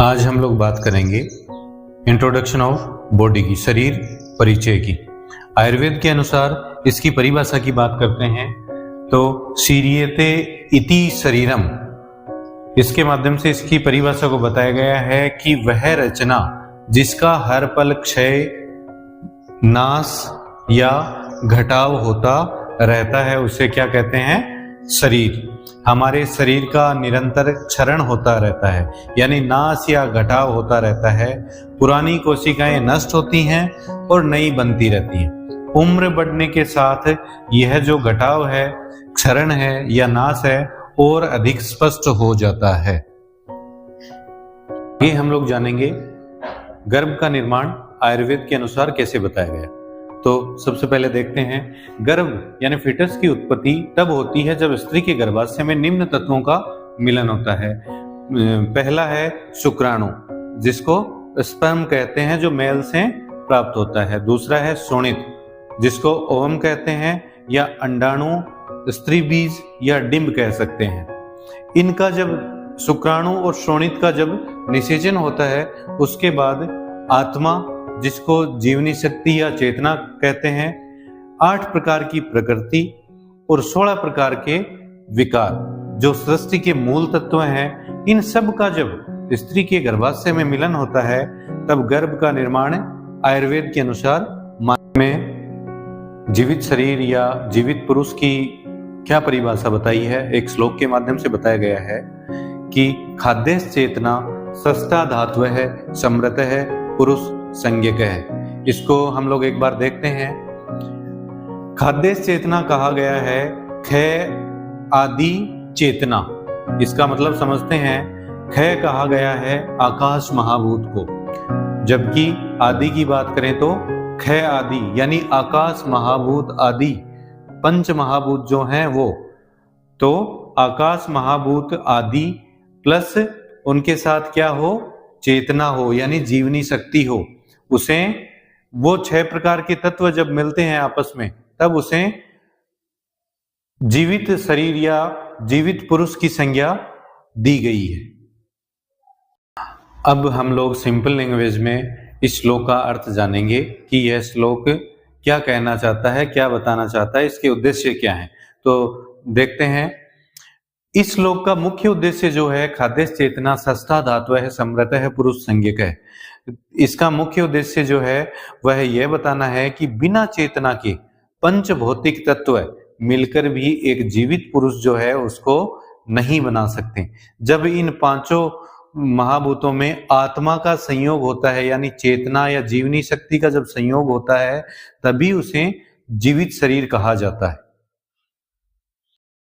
आज हम लोग बात करेंगे इंट्रोडक्शन ऑफ बॉडी की, शरीर परिचय की। आयुर्वेद के अनुसार इसकी परिभाषा की बात करते हैं तो सीरियते इति शरीरम, इसके माध्यम से इसकी परिभाषा को बताया गया है कि वह रचना जिसका हर पल क्षय, नाश या घटाव होता रहता है उसे क्या कहते हैं? शरीर। हमारे शरीर का निरंतर क्षरण होता रहता है, यानी नाश या घटाव होता रहता है। पुरानी कोशिकाएं नष्ट होती हैं और नई बनती रहती हैं। उम्र बढ़ने के साथ यह जो घटाव है, क्षरण है या नाश है, और अधिक स्पष्ट हो जाता है। ये हम लोग जानेंगे गर्भ का निर्माण आयुर्वेद के अनुसार कैसे बताया गया। तो सबसे पहले देखते हैं, गर्भ यानी फिटस की उत्पत्ति तब होती है जब स्त्री के गर्भाशय में निम्न तत्वों का मिलन होता है। पहला है शुक्राणु, जिसको स्पर्म कहते हैं, जो मेल से प्राप्त होता है। दूसरा है शोणित, जिसको ओवम कहते हैं, या अंडाणु, स्त्री बीज या डिंब कह सकते हैं। इनका जब शुक्राणु और शोणित का जब निषेचन होता है, उसके बाद आत्मा, जिसको जीवनी शक्ति या चेतना कहते हैं, 8 प्रकार की प्रकृति और 16 प्रकार के विकार, जो सृष्टि के मूल तत्व हैं, इन सब का जब स्त्री के गर्भाशय में मिलन होता है तब गर्भ का निर्माण आयुर्वेद के अनुसार में जीवित शरीर या जीवित पुरुष की क्या परिभाषा बताई है, एक श्लोक के माध्यम से बताया गया है कि खाद्य चेतना सस्ता धातु है, समृत है, पुरुष संज्ञक है। इसको हम लोग एक बार देखते हैं। खाद्य चेतना कहा गया है क्षय आदि चेतना। इसका मतलब समझते हैं, क्षय कहा गया है आकाश महाभूत को, जबकि आदि की बात करें तो क्षय आदि यानी आकाश महाभूत आदि, पंच महाभूत जो हैं वो, तो आकाश महाभूत आदि प्लस उनके साथ क्या हो? चेतना हो, यानी जीवनी शक्ति हो। उसे वो 6 प्रकार के तत्व जब मिलते हैं आपस में, तब उसे जीवित शरीर या जीवित पुरुष की संज्ञा दी गई है। अब हम लोग सिंपल लैंग्वेज में इस श्लोक का अर्थ जानेंगे कि यह श्लोक क्या कहना चाहता है, क्या बताना चाहता है, इसके उद्देश्य क्या है। तो देखते हैं, इस श्लोक का मुख्य उद्देश्य जो है, खाद्य चेतना सस्ता धातु है, समृत है, पुरुष संज्ञक है। इसका मुख्य उद्देश्य जो है वह यह बताना है कि बिना चेतना के पंच भौतिक तत्व मिलकर भी एक जीवित पुरुष जो है उसको नहीं बना सकते। जब इन 5 महाभूतों में आत्मा का संयोग होता है, यानी चेतना या जीवनी शक्ति का जब संयोग होता है, तभी उसे जीवित शरीर कहा जाता है।